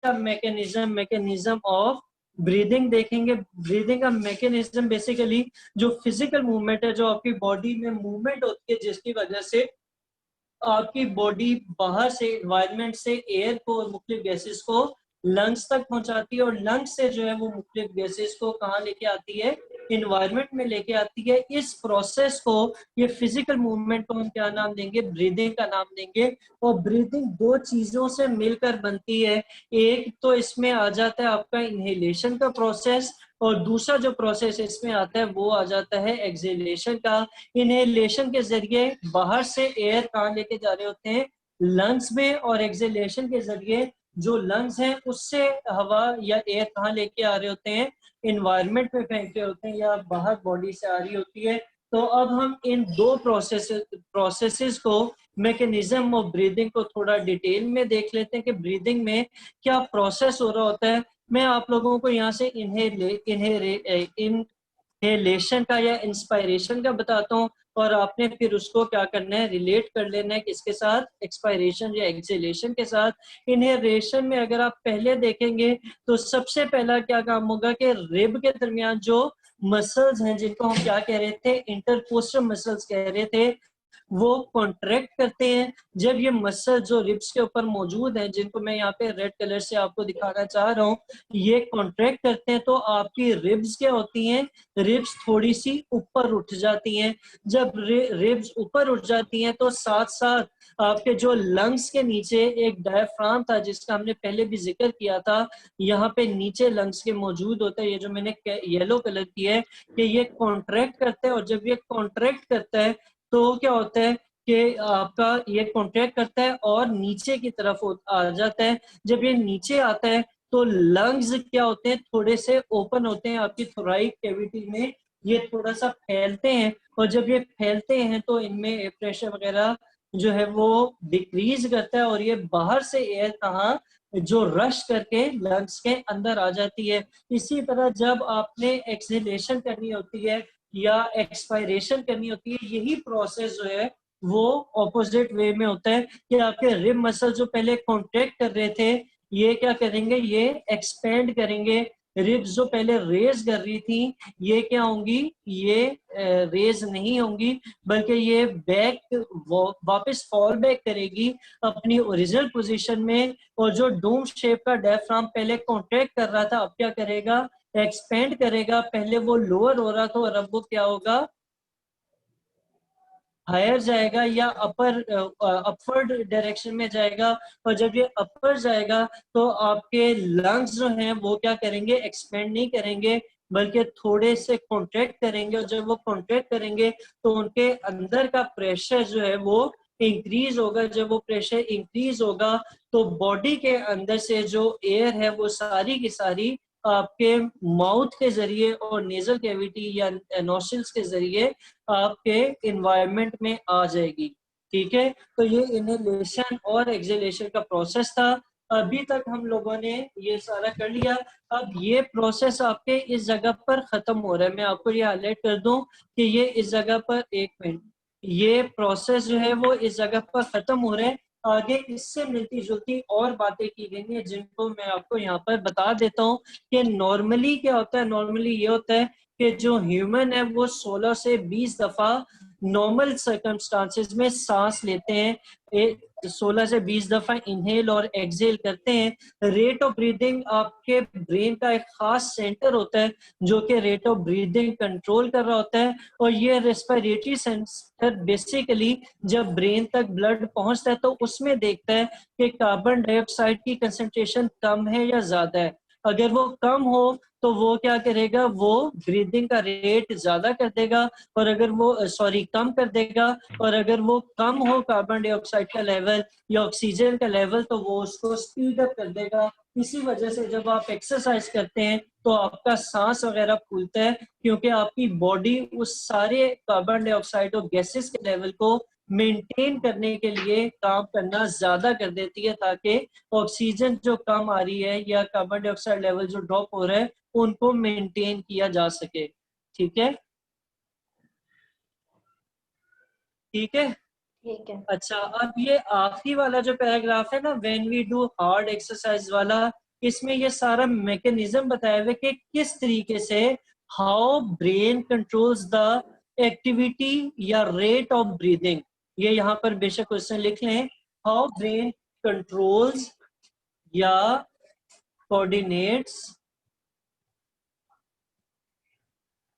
Mechanism of breathing देखेंगे। Breathing का mechanism basically जो फिजिकल मूवमेंट है, जो आपकी बॉडी में मूवमेंट होती है, जिसकी वजह से आपकी बॉडी बाहर से एनवायरनमेंट से एयर को और मुख्तलिफ गैसेस को लंग्स तक पहुंचाती है, और लंग्स से जो है वो मुख्तलिफ गैसेस को कहाँ लेके आती है, इन्वायरमेंट में लेके आती है। इस प्रोसेस को, ये फिजिकल मूवमेंट को हम क्या नाम देंगे, ब्रीदिंग का नाम देंगे। और ब्रीदिंग दो चीजों से मिलकर बनती है। एक तो इसमें आ जाता है आपका इनहेलेशन का प्रोसेस, और दूसरा जो प्रोसेस इसमें आता है वो आ जाता है एक्सहेलेशन का। इनहेलेशन के जरिए बाहर से एयर कहाँ लेके जा रहे होते हैं, लंग्स में, और एक्सहेलेशन के जरिए जो लंग्स हैं उससे हवा या एयर कहाँ लेके आ रहे होते हैं, इन्वायरमेंट में फेंक रहे होते हैं या बाहर बॉडी से आ रही होती है। तो अब हम इन दो प्रोसेसेस को, मैकेनिज्म ऑफ ब्रीदिंग को थोड़ा डिटेल में देख लेते हैं कि ब्रीदिंग में क्या प्रोसेस हो रहा होता है। मैं आप लोगों को यहाँ से इनहेलेशन का या इंस्पायरेशन का बताता हूँ, और आपने फिर उसको क्या करना है, रिलेट कर लेना है किसके साथ, एक्सपायरेशन या एक्सहेलेशन के साथ। इनहेलेशन में अगर आप पहले देखेंगे तो सबसे पहला क्या काम होगा कि रिब के दरमियान जो मसल्स हैं, जिनको हम क्या कह रहे थे, इंटरकोस्टल मसल्स कह रहे थे, वो कॉन्ट्रैक्ट करते हैं। जब ये मसल जो रिब्स के ऊपर मौजूद हैं, जिनको मैं यहाँ पे रेड कलर से आपको दिखाना चाह रहा हूँ, ये कॉन्ट्रैक्ट करते हैं तो आपकी रिब्स क्या होती हैं, रिब्स थोड़ी सी ऊपर उठ जाती हैं। जब रिब्स ऊपर उठ जाती हैं तो साथ साथ आपके जो लंग्स के नीचे एक डायफ्राम था, जिसका हमने पहले भी जिक्र किया था, यहाँ पे नीचे लंग्स के मौजूद होता है। ये जो मैंने येलो कलर किया है कि ये कॉन्ट्रैक्ट करता है, और जब ये कॉन्ट्रैक्ट करता है तो क्या होता है कि आपका ये कॉन्ट्रैक्ट करता है और नीचे की तरफ आ जाता है। जब ये नीचे आता है तो लंग्स क्या होते हैं, थोड़े से ओपन होते हैं आपकी थोराइक कैविटी में, ये थोड़ा सा फैलते हैं, और जब ये फैलते हैं तो इनमें एयर प्रेशर वगैरह जो है वो डिक्रीज करता है, और ये बाहर से एयर कहाँ, जो रश करके लंग्स के अंदर आ जाती है। इसी तरह जब आपने एक्सहेलेशन करनी होती है या एक्सपायरेशन करनी होती है, यही प्रोसेस जो है वो ऑपोजिट वे में होता है कि आपके रिब मसल जो पहले कॉन्ट्रैक्ट कर रहे थे, ये क्या करेंगे, ये एक्सपेंड करेंगे। रिब्स जो पहले रेज कर रही थी, ये क्या होंगी, ये रेज नहीं होंगी, बल्कि ये बैक वापस फॉल बैक करेगी अपनी ओरिजिनल पोजीशन में। और जो डोम शेप का डायफ्राम पहले कॉन्ट्रैक्ट कर रहा था, अब क्या करेगा, एक्सपेंड करेगा। पहले वो लोअर हो रहा था और अब वो क्या होगा, हायर जाएगा या अपवर्ड डायरेक्शन में जाएगा। और जब ये अपर जाएगा तो आपके लंग्स जो हैं वो क्या करेंगे, एक्सपेंड नहीं करेंगे, बल्कि थोड़े से कॉन्ट्रैक्ट करेंगे। और जब वो कॉन्ट्रैक्ट करेंगे तो उनके अंदर का प्रेशर जो है वो इंक्रीज होगा। जब वो प्रेशर इंक्रीज होगा तो बॉडी के अंदर से जो एयर है वो सारी की सारी आपके माउथ के जरिए और नेजल कैविटी या नोस्ट्रिल्स के जरिए आपके इन्वायरमेंट में आ जाएगी। ठीक है, तो ये इनहेलेशन और एक्सहेलेशन का प्रोसेस था। अभी तक हम लोगों ने ये सारा कर लिया। अब ये प्रोसेस आपके इस जगह पर खत्म हो रहा है। मैं आपको ये हाईलाइट कर दूं कि ये इस जगह पर, एक मिनट, ये प्रोसेस जो है वो इस जगह पर खत्म हो रहा है। आगे इससे मिलती जुलती और बातें की गई हैं, जिनको मैं आपको यहाँ पर बता देता हूँ कि नॉर्मली क्या होता है। नॉर्मली ये होता है कि जो ह्यूमन है वो 16 से 20 दफा नॉर्मल सर्कमस्टांसेस में सांस लेते हैं, 16 से 20 दफा इनहेल और एक्सहेल करते हैं। रेट ऑफ ब्रीदिंग आपके ब्रेन का एक खास सेंटर होता है जो कि रेट ऑफ ब्रीदिंग कंट्रोल कर रहा होता है। और ये रेस्पिरेटरी सेंटर बेसिकली जब ब्रेन तक ब्लड पहुंचता है तो उसमें देखता है कि कार्बन डाइऑक्साइड की कंसंट्रेशन कम है या ज्यादा है। अगर वो कम हो तो वो क्या करेगा, वो ब्रीदिंग का रेट ज्यादा कर देगा, और अगर वो कम कर देगा। और अगर वो कम हो कार्बन डाइऑक्साइड का लेवल या ऑक्सीजन का लेवल तो वो उसको स्पीड अप कर देगा। इसी वजह से जब आप एक्सरसाइज करते हैं तो आपका सांस वगैरह फूलता है, क्योंकि आपकी बॉडी उस सारे कार्बन डाइऑक्साइड और गैसेस के लेवल को मेंटेन करने के लिए काम करना ज्यादा कर देती है, ताकि ऑक्सीजन जो कम आ रही है या कार्बन डाइऑक्साइड लेवल जो ड्रॉप हो रहा है उनको मेंटेन किया जा सके। ठीक है, ठीक है। ठीक है। अच्छा, अब ये आखिरी वाला जो पैराग्राफ है ना, when we do hard exercise वाला, इसमें ये सारा मैकेनिज्म बताया हुआ कि किस तरीके से how brain controls the activity या रेट ऑफ ब्रीदिंग। ये यहाँ पर बेशक क्वेश्चन लिख लें, हाउ ब्रेन कंट्रोल्स या coordinates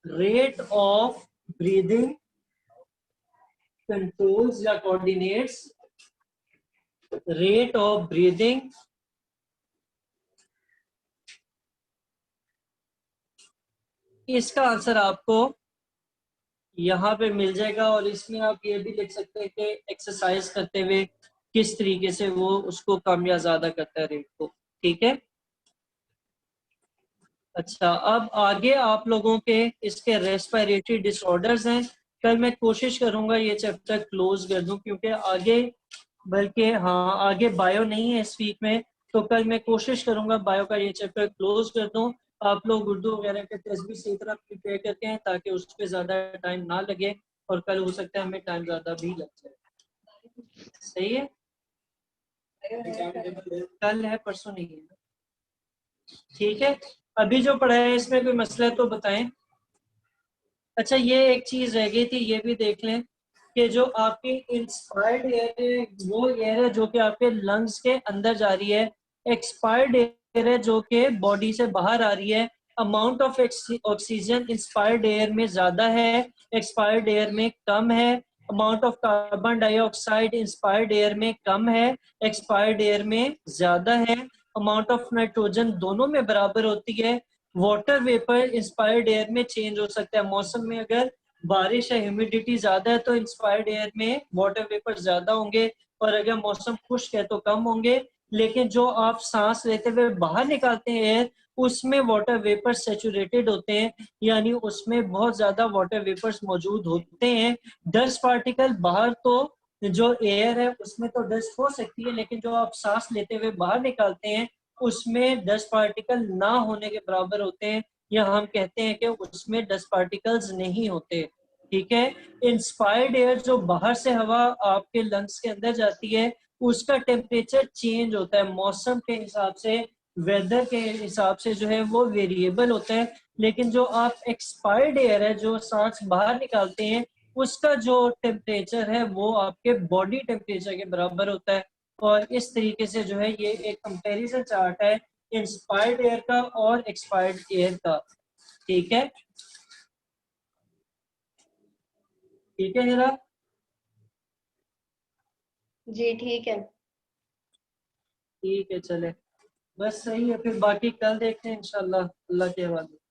rate of breathing, controls या coordinates rate of breathing इसका आंसर आपको यहाँ पे मिल जाएगा। और इसमें आप ये भी लिख सकते हैं कि एक्सरसाइज करते हुए किस तरीके से वो उसको कम या ज्यादा करता है रेट को। ठीक है, अच्छा अब आगे आप लोगों के इसके रेस्पिरेटरी डिसऑर्डर्स हैं। कल मैं कोशिश करूंगा ये चैप्टर क्लोज कर दूं, क्योंकि आगे बल्कि हाँ आगे बायो नहीं है इस वीक में, तो कल मैं कोशिश करूंगा बायो का ये चैप्टर क्लोज कर दूं। आप लोग उर्दू वगैरह के टेस्ट भी सही तरह प्रिपेयर करते हैं ताकि उस पर ज्यादा टाइम ना लगे, और कल हो सकता है हमें टाइम ज्यादा भी लग जाए। सही है, कल है परसों नहीं है। ठीक है, अभी जो पढ़ा है इसमें कोई मसला है तो बताएं। अच्छा ये एक चीज रह गई थी, ये भी देख लें कि जो आपकी इंस्पायर्ड एयर है वो एयर है जो कि आपके लंग्स के अंदर जा रही है, एक्सपायर्ड एयर है जो कि बॉडी से बाहर आ रही है। Amount of oxygen inspired air में ज्यादा है, एक्सपायर्ड एयर में कम है। Amount of carbon dioxide inspired air में कम है, एक्सपायर्ड एयर में ज्यादा है। अमाउंट ऑफ नाइट्रोजन दोनों में बराबर होती है। वाटर वेपर इंस्पायर्ड एयर में चेंज हो सकता है, मौसम में अगर बारिश है ह्यूमिडिटी ज्यादा है तो इंस्पायर्ड एयर में वाटर वेपर ज्यादा होंगे, और अगर मौसम खुश्क है तो कम होंगे। लेकिन जो आप सांस लेते हुए बाहर निकालते हैं एयर, उसमें वाटर वेपर सेचुरेटेड होते हैं, यानी उसमें बहुत ज्यादा वाटर वेपर्स मौजूद होते हैं। डस्ट पार्टिकल बाहर तो जो एयर है उसमें तो डस्ट हो सकती है, लेकिन जो आप सांस लेते हुए बाहर निकालते हैं उसमें डस्ट पार्टिकल ना होने के बराबर होते हैं, या हम कहते हैं कि उसमें डस्ट पार्टिकल्स नहीं होते। ठीक है, इंस्पायर्ड एयर जो बाहर से हवा आपके लंग्स के अंदर जाती है उसका टेम्परेचर चेंज होता है, मौसम के हिसाब से वेदर के हिसाब से जो है वो वेरिएबल होता है। लेकिन जो आप एक्सपायर्ड एयर है जो सांस बाहर निकालते हैं उसका जो टेम्परेचर है वो आपके बॉडी टेम्परेचर के बराबर होता है। और इस तरीके से जो है ये एक कंपैरिजन चार्ट है इंस्पायर्ड एयर का और एक्सपायर्ड एयर का। ठीक है, ठीक है जरा, जी ठीक है। ठीक है चले, बस सही है, फिर बाकी कल देखते हैं इंशाल्लाह, अल्लाह के हवाले।